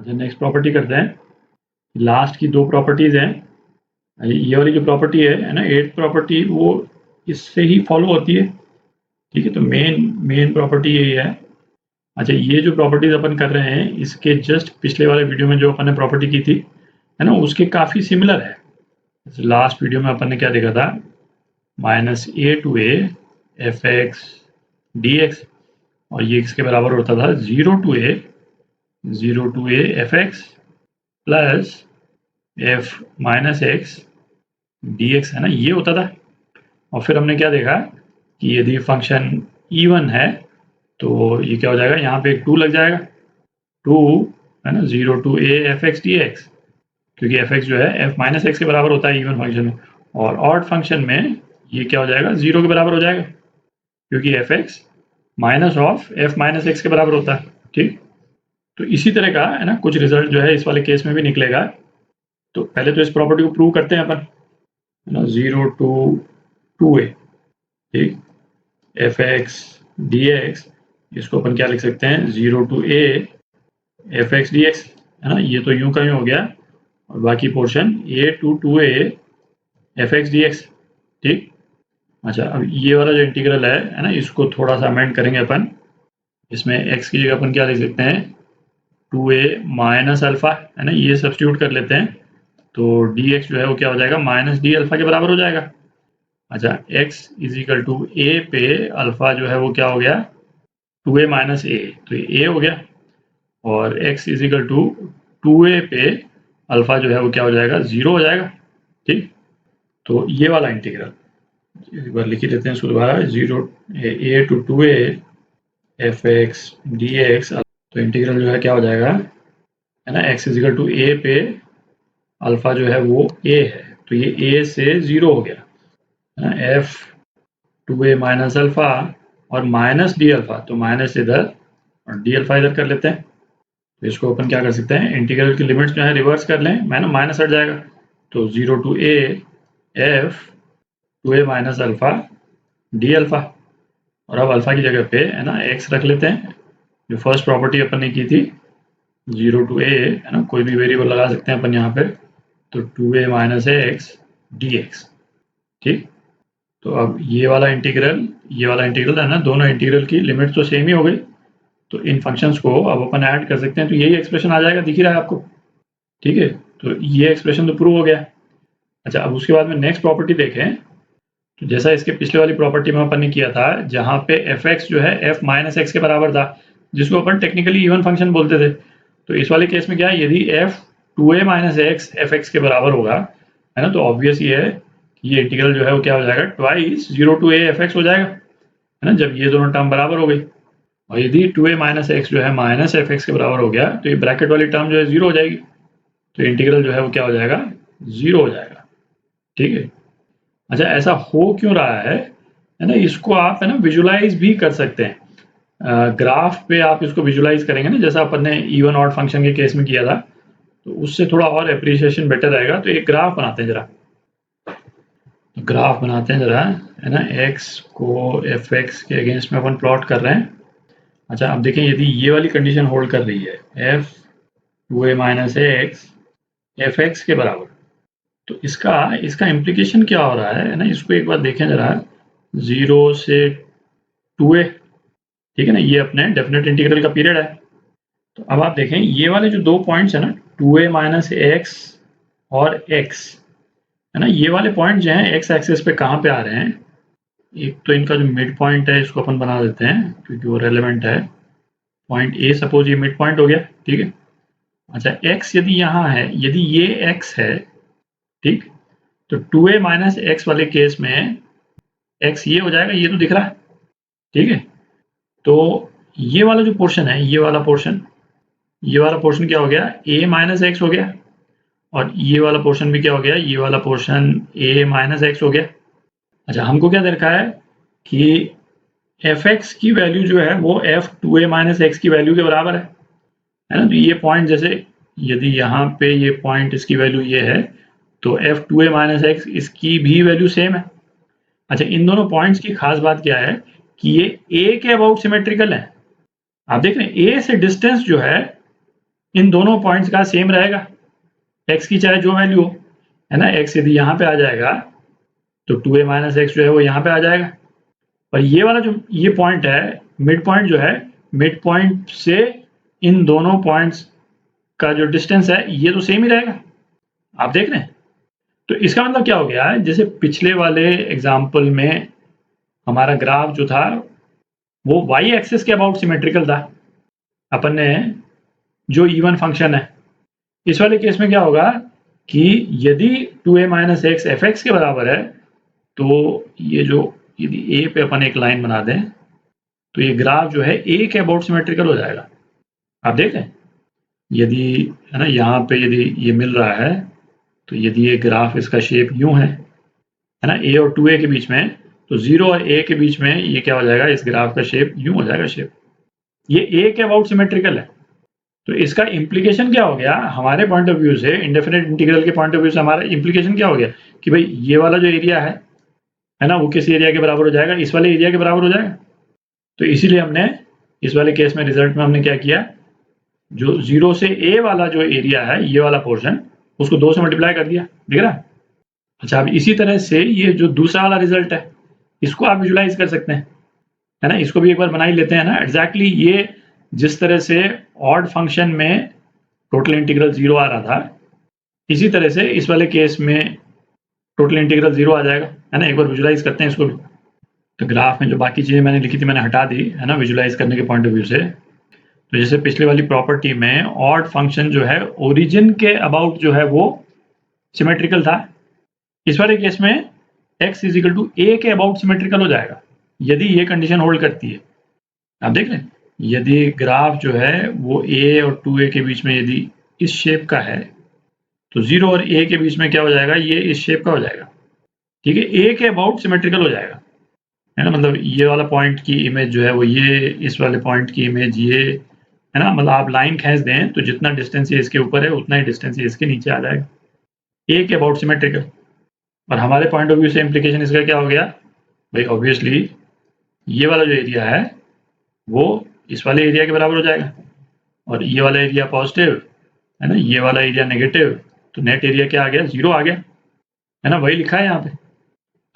अच्छा, next property करते हैं। लास्ट की दो प्रॉपर्टीज हैं। ये वाली जो प्रॉपर्टी है ना, एट्थ प्रॉपर्टी, वो इससे ही फॉलो होती है। ठीक है, तो मेन प्रॉपर्टी यही है। अच्छा, ये जो प्रॉपर्टीज अपन कर रहे हैं इसके जस्ट पिछले वाले वीडियो में जो अपन ने प्रॉपर्टी की थी है ना, उसके काफ़ी सिमिलर है। लास्ट वीडियो में अपन ने क्या देखा था, -a/a F X D x, और ये इसके बराबर होता था 0 to a F x plus f minus x D x, है ना, ये होता था। और फिर हमने क्या देखा कि यदि फंक्शन इवन है तो ये क्या हो जाएगा, यहाँ पे एक 2 लग जाएगा, 2 है ना, 0 to a F X D x, क्योंकि एफ एक्स जो है f माइनस एक्स के बराबर होता है इवन फंक्शन में। और ऑड फंक्शन में ये क्या हो जाएगा, 0 के बराबर हो जाएगा, क्योंकि F x minus of F minus x के बराबर होता है। ठीक, तो इसी तरह का है ना कुछ रिजल्ट जो है इस वाले केस में भी निकलेगा। तो पहले तो इस प्रॉपर्टी को प्रूव करते हैं अपन, है ना, 0 to 2a। ठीक, एफ एक्स डी एक्स, इसको अपन क्या लिख सकते हैं, 0 to a F X D x, है ना, ये तो यूं का यूं हो गया, और बाकी portion a to 2a F X D x. ठीक, अच्छा, अब ये वाला जो इंटीग्रल है ना, इसको थोड़ा सा अमेंड करेंगे अपन। इसमें x की जगह अपन क्या लिख सकते हैं, 2a माइनस अल्फा, है ना, ये सब्स्टिट्यूट कर लेते हैं, तो dx जो है वो क्या हो जाएगा, माइनस डी अल्फा के बराबर हो जाएगा। अच्छा, x is equal to a पे अल्फा जो है वो क्या हो गया, 2a माइनस a, तो ये a हो गया, और x is equal to 2a पे अल्फा जो है वो क्या हो जाएगा, 0 हो जाएगा। ठीक, तो ये वाला इंटीग्रल एक बार लिख ही देते हैं इसको दोबारा, 0 a to 2a F X D X, तो इंटीग्रल जो है क्या हो जाएगा, है ना, x is equal to a पे अल्फा जो है वो a है, तो ये a से 0 हो गया, है ना, f 2a माइनस अल्फा और माइनस डी अल्फा, तो माइनस इधर और डी अल्फा इधर कर लेते हैं। तो इसको अपन क्या कर सकते हैं, इंटीग्रल की लिमिट्स जो है रिवर्स कर लें, मैं ना माइनस हट जाएगा, तो 0 to a f 2a minus alpha D alpha, और अब अल्फा की जगह पे है ना x रख लेते हैं, जो फर्स्ट प्रॉपर्टी अपन ने की थी 0 to a, है ना, कोई भी वेरिएबल लगा सकते हैं अपन यहाँ पे, तो 2a minus x D x. ठीक, तो अब ये वाला इंटीग्रल है ना, दोनों इंटीग्रल की लिमिट तो सेम ही हो गई, तो इन फंक्शंस को अब अपन ऐड कर सकते हैं, तो यही एक्सप्रेशन आ जाएगा, दिख ही रहा है आपको। ठीक है, तो ये एक्सप्रेशन तो प्रूव हो गया। अच्छा, अब उसके बाद में नेक्स्ट प्रॉपर्टी देखें, तो जैसा इसके पिछले वाली प्रॉपर्टी में अपन ने किया था, जहाँ पे एफ एक्स जो है एफ माइनस एक्स के बराबर था, जिसको अपन टेक्निकली इवन फंक्शन बोलते थे, तो इस वाले केस में क्या है, यदि F 2a minus x F x के बराबर होगा, है ना, तो ऑब्वियस ये है कि ये इंटीग्रल जो है वो क्या हो जाएगा, twice 0 to a F x हो जाएगा, है ना, जब ये दोनों टर्म बराबर हो गई। और यदि 2a माइनस एक्स जो है माइनस एफ एक्स के बराबर हो गया, तो ये ब्रैकेट वाली टर्म जो है 0 हो जाएगी, तो इंटीग्रल जो है वो क्या हो जाएगा, 0 हो जाएगा। ठीक है, अच्छा, ऐसा हो क्यों रहा है ना, इसको आप है ना विजुलाइज भी कर सकते हैं। ग्राफ पे आप इसको विजुलाइज करेंगे ना, जैसा अपन ने इवन ऑड फंक्शन के केस में किया था, तो उससे थोड़ा और एप्रिसिएशन बेटर रहेगा। तो एक ग्राफ बनाते हैं जरा, तो ग्राफ बनाते हैं जरा, है ना, x को एफ एक्स के अगेंस्ट में अपन प्लॉट कर रहे हैं। अच्छा, अब देखें, यदि ये वाली कंडीशन होल्ड कर रही है, f 2a minus x F x के बराबर, तो इसका इम्प्लीकेशन क्या हो रहा है ना, इसको एक बार देखें जरा, 0 से 2a, ठीक है ना, ये अपने डेफिनेट इंटीग्रल का पीरियड है। तो अब आप देखें, ये वाले जो दो पॉइंट्स है ना, 2a माइनस एक्स और x, है ना, ये वाले पॉइंट जो हैं x एक्सिस पे कहाँ पे आ रहे हैं, एक तो इनका जो मिड पॉइंट है इसको अपन बना देते हैं क्योंकि वो रेलेवेंट है, पॉइंट a सपोज ये मिड पॉइंट हो गया। ठीक है, अच्छा, x यदि यहाँ है, यदि ये x है, ठीक, तो 2a माइनस एक्स वाले केस में x ये हो जाएगा, ये तो दिख रहा है। ठीक है, तो ये वाला जो पोर्शन है, ये वाला पोर्शन क्या हो गया, a माइनस एक्स हो गया, और ये वाला पोर्शन भी क्या हो गया, ये वाला पोर्शन a माइनस एक्स हो गया। अच्छा, हमको क्या दरकार है कि एफ एक्स की वैल्यू जो है वो एफ 2a माइनस एक्स की वैल्यू के बराबर है ना, तो ये पॉइंट, जैसे यदि यहाँ पे ये पॉइंट इसकी वैल्यू ये है, तो एफ 2a माइनस एक्स इसकी भी वैल्यू सेम है। अच्छा, इन दोनों पॉइंट्स की खास बात क्या है कि ये a के अबाउट सिमेट्रिकल है। आप देख रहे हैं, a से डिस्टेंस जो है इन दोनों पॉइंट्स का सेम रहेगा, x की चाहे जो वैल्यू हो, है ना। x यदि यहाँ पे आ जाएगा तो 2a माइनस एक्स जो है वो यहाँ पे आ जाएगा। और ये वाला जो ये पॉइंट है, मिड पॉइंट जो है, मिड पॉइंट से इन दोनों पॉइंट्स का जो डिस्टेंस है ये तो सेम ही रहेगा, आप देख रहे हैं। तो इसका मतलब क्या हो गया है, जैसे पिछले वाले एग्जाम्पल में हमारा ग्राफ जो था वो वाई एक्सिस के अबाउट सिमेट्रिकल था, अपन ने जो इवन फंक्शन है। इस वाले केस में क्या होगा कि यदि 2a minus x F x के बराबर है तो ये जो यदि a पे अपन एक लाइन बना दें तो ये ग्राफ जो है a के अबाउट सिमेट्रिकल हो जाएगा। आप देख रहे हैं, यदि है ना यहाँ पे यदि ये मिल रहा है तो यदि ये ग्राफ इसका शेप यूं है ना, a और 2a के बीच में, तो 0 और a के बीच में ये क्या हो जाएगा, इस ग्राफ का शेप यूं हो जाएगा शेप। ये a के अबाउट सिमेट्रिकल है। तो इसका इम्प्लीकेशन क्या हो गया हमारे पॉइंट ऑफ व्यू से, इंडेफिनिट इंटीग्रल के पॉइंट ऑफ व्यू से हमारा इम्प्लीकेशन क्या हो गया कि भाई ये वाला जो एरिया है ना, वो किस एरिया के बराबर हो जाएगा, इस वाले एरिया के बराबर हो जाएगा। तो इसीलिए हमने इस वाले केस में रिजल्ट में हमने क्या किया, जो 0 से a वाला जो एरिया है, ये वाला पोर्शन, उसको 2 से मल्टीप्लाई कर दिया, दिख रहा है। अच्छा, अब इसी तरह से ये जो दूसरा वाला रिजल्ट है इसको आप विजुलाइज कर सकते हैं, है ना। इसको भी एक बार बना ही लेते हैं ना। एग्जैक्टली ये जिस तरह से ऑड फंक्शन में टोटल इंटीग्रल 0 आ रहा था, इसी तरह से इस वाले केस में टोटल इंटीग्रल 0 आ जाएगा, है ना। एक बार विजुलाइज करते हैं इसको भी। तो ग्राफ में जो बाकी चीज़ें मैंने लिखी थी मैंने हटा दी, है ना, विजुलाइज करने के पॉइंट ऑफ व्यू से। तो जैसे पिछले वाली प्रॉपर्टी में ऑड फंक्शन जो है ओरिजिन के अबाउट जो है वो सिमेट्रिकल था, इस वाले केस में x is equal to a के अबाउट सिमेट्रिकल हो जाएगा यदि ये कंडीशन होल्ड करती है। आप देख रहे हैं, यदि ग्राफ जो है वो a और 2a के बीच में यदि इस शेप का है तो 0 और a के बीच में क्या हो जाएगा, ये इस शेप का हो जाएगा, ठीक है। a के अबाउट सिमेट्रिकल हो जाएगा, है ना। मतलब ये वाला पॉइंट की इमेज जो है वो ये, इस वाले पॉइंट की इमेज ये, है ना। मतलब आप लाइन खींच दें तो जितना डिस्टेंस ये इसके ऊपर है उतना ही डिस्टेंस ये इसके नीचे आ जाएगा, a के अबाउट सिमेट्रिकल। और हमारे पॉइंट ऑफ व्यू से इम्प्लीकेशन इसका क्या हो गया भाई, ऑब्वियसली ये वाला जो एरिया है वो इस वाले एरिया के बराबर हो जाएगा, और ये वाला एरिया पॉजिटिव है ना, ये वाला एरिया नेगेटिव, तो नेट एरिया क्या आ गया, 0 आ गया, है ना। वही लिखा है यहाँ पे।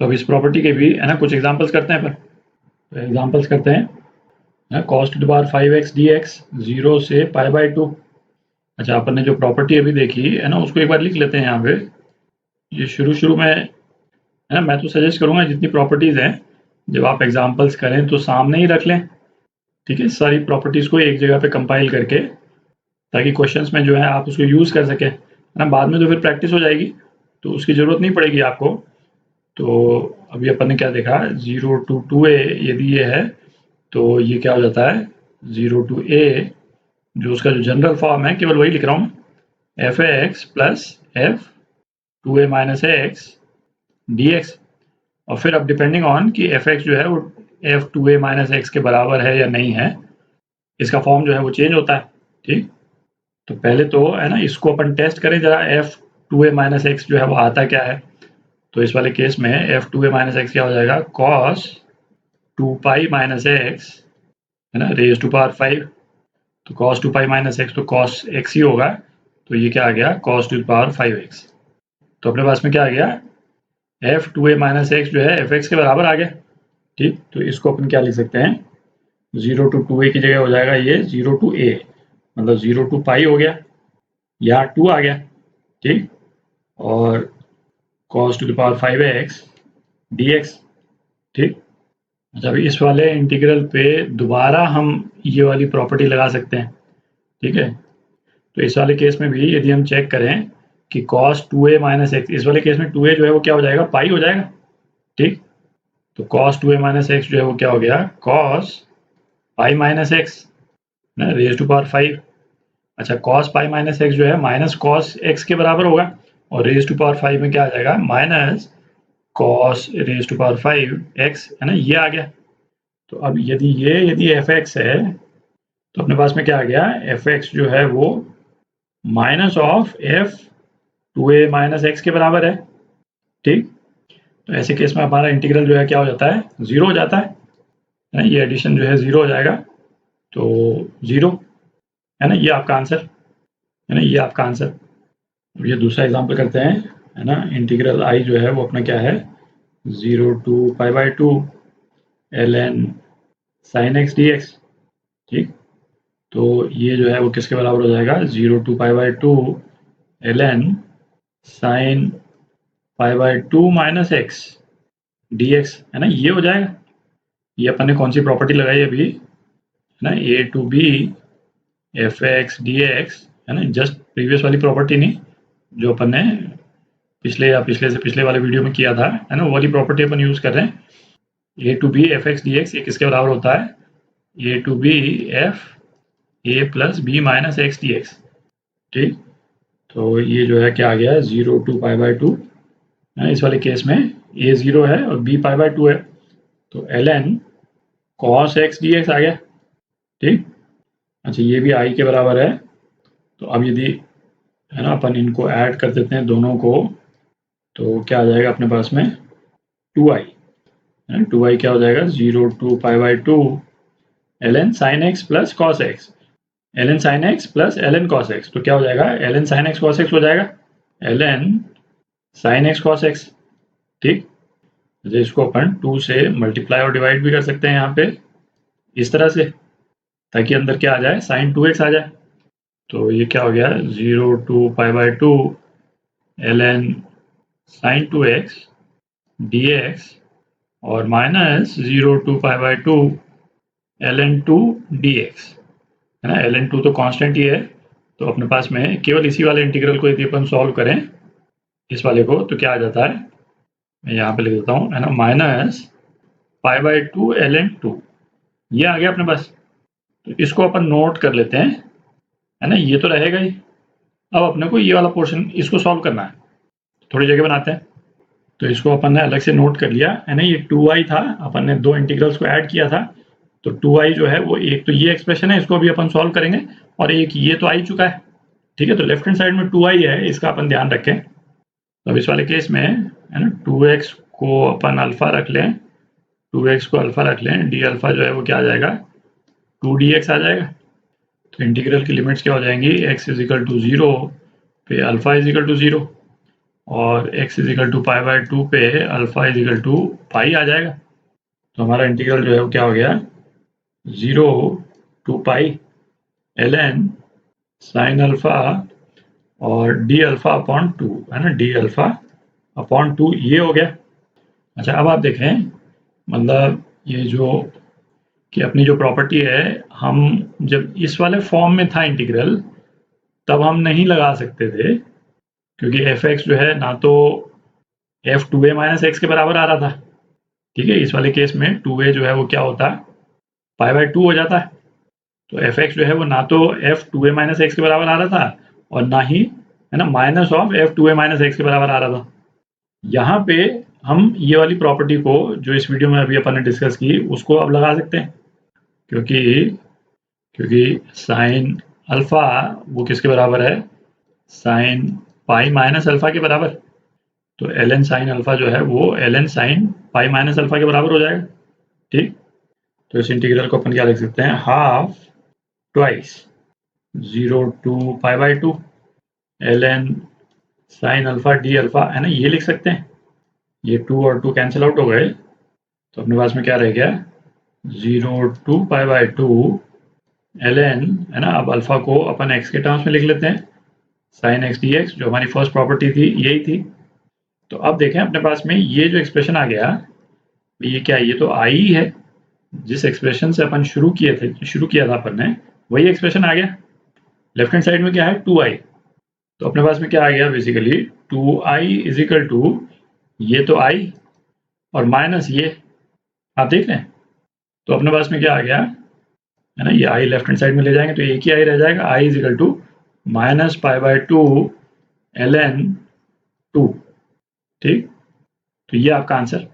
तो अब इस प्रॉपर्टी के भी है ना कुछ एग्जांपल्स करते हैं। तो एग्जांपल्स करते हैं, cos to the power 5x dx 0 से π/2। अच्छा, अपन ने जो प्रॉपर्टी अभी देखी है ना उसको एक बार लिख लेते हैं यहाँ पे। ये शुरू में है ना, मैं तो सजेस्ट करूँगा जितनी प्रॉपर्टीज़ हैं जब आप एग्जांपल्स करें तो सामने ही रख लें, ठीक है, सारी प्रॉपर्टीज़ को एक जगह पे कंपाइल करके, ताकि क्वेश्चंस में जो है आप उसको यूज़ कर सकें, है ना। बाद में तो फिर प्रैक्टिस हो जाएगी तो उसकी ज़रूरत नहीं पड़ेगी आपको। तो अभी अपन ने क्या देखा, 0 to 2a यदि ये है तो ये क्या हो जाता है 0 to a, जो उसका जो जनरल फॉर्म है केवल वही लिख रहा हूँ, F x plus F 2a minus x dx। और फिर अब डिपेंडिंग ऑन कि एफ एक्स जो है वो एफ 2a माइनस एक्स के बराबर है या नहीं है, इसका फॉर्म जो है वो चेंज होता है, ठीक। तो पहले तो है ना इसको अपन टेस्ट करें जरा, एफ 2a माइनस एक्स जो है वो आता क्या है। तो इस वाले केस में एफ 2a माइनस एक्स क्या हो जाएगा, कॉस 2 पाई माइनस एक्स, है ना, रेज टू पावर 5। तो cos 2 पाई माइनस एक्स तो cos x ही होगा, तो ये क्या आ गया cos टू पावर 5x। तो अपने पास में क्या आ गया, f 2a माइनस एक्स जो है fx के बराबर आ गया, ठीक। तो इसको अपन क्या लिख सकते हैं, 0 to 2a की जगह हो जाएगा ये 0 to a, मतलब 0 to पाई हो गया, यहाँ 2 आ गया, ठीक। और cos to power 5x dx, ठीक। अच्छा, अभी इस वाले इंटीग्रल पे दोबारा हम ये वाली प्रॉपर्टी लगा सकते हैं, ठीक है। तो इस वाले केस में भी यदि हम चेक करें कि cos 2a माइनस एक्स, इस वाले केस में 2a जो है वो क्या हो जाएगा, पाई हो जाएगा, ठीक। तो cos 2a माइनस एक्स जो है वो क्या हो गया, cos pi minus X raise to power 5। अच्छा, cos पाई माइनस एक्स जो है माइनस cos x के बराबर होगा, और रेज टू पावर 5 में क्या आ जाएगा, minus cos raise to power 5x, है ना, ये आ गया। तो अब यदि एफ एक्स है तो अपने पास में क्या आ गया, एफ एक्स जो है वो minus of F 2a minus x के बराबर है, ठीक। तो ऐसे केस में हमारा इंटीग्रल जो है क्या हो जाता है, 0 हो जाता है ना, ये एडिशन जो है 0 हो जाएगा, तो 0, है ना, ये आपका आंसर। है ना, ये आपका आंसर। अब ये दूसरा एग्जाम्पल करते हैं, है ना। इंटीग्रल आई जो है वो अपना क्या है, 0 to π/2 ln sin x dx। ठीक, तो ये जो है वो किसके बराबर हो जाएगा, 0 to π/2 ln sin π/2 minus x dx, है ना, ये हो जाएगा। ये अपन ने कौन सी प्रॉपर्टी लगाई अभी, है ना, a to b fx dx, है ना, जस्ट प्रीवियस वाली प्रॉपर्टी नहीं, जो अपन ने पिछले या पिछले से पिछले वाले वीडियो में किया था, है ना, वो वाली प्रॉपर्टी अपन यूज कर रहे हैं। a to b fx dx ये किसके बराबर होता है, a to b f a plus b minus x dx। ठीक, तो ये जो है क्या आ गया, 0 to π/2, है, इस वाले केस में a 0 है और b π/2 है, तो ln cos x dx आ गया। ठीक, अच्छा ये भी i के बराबर है, तो अब यदि, है ना, अपन इनको ऐड कर देते हैं दोनों को, तो क्या आ जाएगा अपने पास में 2i, 2i क्या हो जाएगा, 0 to π/2 ln sin x plus cos x, ln sin x plus ln cos x, तो क्या हो जाएगा, ln sin x cos x हो जाएगा, ln sin x cos x। ठीक, तो इसको अपन 2 से मल्टीप्लाई और डिवाइड भी कर सकते हैं यहाँ पे इस तरह से, ताकि अंदर क्या आ जाए, sin 2x आ जाए। तो ये क्या हो गया, 0 to π/2 ln sin 2x dx और माइनस 0 to π/2 ln 2 dx, है ना, ln 2 तो कांस्टेंट ही है, तो अपने पास में केवल इसी वाले इंटीग्रल को यदि अपन सॉल्व करें इस वाले को, तो क्या आ जाता है, मैं यहाँ पे लिख देता हूँ, है ना, माइनस π/2 ln 2, ये आ गया अपने पास। तो इसको अपन नोट कर लेते हैं, है ना, ये तो रहेगा ही। अब अपने को ये वाला पोर्शन इसको सॉल्व करना है, थोड़ी जगह बनाते हैं। तो इसको अपन ने अलग से नोट कर लिया, है ना, ये 2i था, अपन ने दो इंटीग्रल्स को ऐड किया था, तो 2i जो है वो एक तो ये एक्सप्रेशन है, इसको भी अपन सॉल्व करेंगे, और एक ये तो आ ही चुका है। ठीक है, तो लेफ्ट हैंड साइड में 2i है, इसका अपन ध्यान रखें। तो अब इस वाले केस में, है ना, 2x को अपन अल्फा रख लें, 2x को अल्फा रख लें, डी अल्फा जो है वो क्या आ जाएगा, 2dx आ जाएगा। तो इंटीग्रल की लिमिट्स क्या हो जाएंगी, x इज इक्वल टू 0 पे अल्फा इज इक्वल टू 0 और x इज इक्वल टू π/2 पे अल्फा इज इक्वल टू पाई आ जाएगा। तो हमारा इंटीग्रल जो है वो क्या हो गया, 0 to pi ln sine alpha और डी अल्फा अपॉन 2, है ना, डी अल्फा अपॉन 2, ये हो गया। अच्छा अब आप देखें, मतलब ये जो कि अपनी जो प्रॉपर्टी है, हम जब इस वाले फॉर्म में था इंटीग्रल, तब हम नहीं लगा सकते थे, क्योंकि एफ एक्स जो है ना तो एफ 2a माइनस एक्स के बराबर आ रहा था। ठीक है, इस वाले केस में 2a जो है वो क्या होता है, π/2 हो जाता है। तो एफ एक्स जो है वो ना तो एफ 2a माइनस एक्स के बराबर आ रहा था, और ना ही, है ना, minus of F 2a minus x के बराबर आ रहा था। यहाँ पे हम ये वाली प्रॉपर्टी को, जो इस वीडियो में अभी अपन ने डिस्कस की, उसको अब लगा सकते हैं, क्योंकि साइन अल्फा वो किसके बराबर है, साइन पाई माइनस अल्फा के बराबर। तो ln साइन अल्फा जो है वो ln sine pi minus alpha के बराबर हो जाएगा। ठीक, तो इस इंटीग्रल को अपन क्या लिख सकते हैं, half twice 0 to π/2 ln sine alpha D alpha, है ना, ये लिख सकते हैं। ये 2 और 2 कैंसिल आउट हो गए, तो अपने पास में क्या रह गया, 0 to π/2 ln, है ना, अब अल्फा को अपन एक्स के टर्म्स में लिख लेते हैं, साइन एक्स डी एक्स, जो हमारी फर्स्ट प्रॉपर्टी थी यही थी। तो अब देखें अपने पास में ये जो एक्सप्रेशन आ गया, ये क्या है, ये तो आई है, जिस एक्सप्रेशन से अपन शुरू किया था अपन ने, वही एक्सप्रेशन आ गया। लेफ्ट हैंड साइड में क्या है, 2i, तो अपने पास में क्या आ गया, basically 2i is equal to, ये तो i और माइनस ये, आप देख रहे हैं, तो अपने पास में क्या आ गया, है ना, ये i लेफ्ट हैंड साइड में ले जाएंगे तो एक ही i रह जाएगा, i is equal to minus π/2 ln 2। ठीक, तो ये आपका आंसर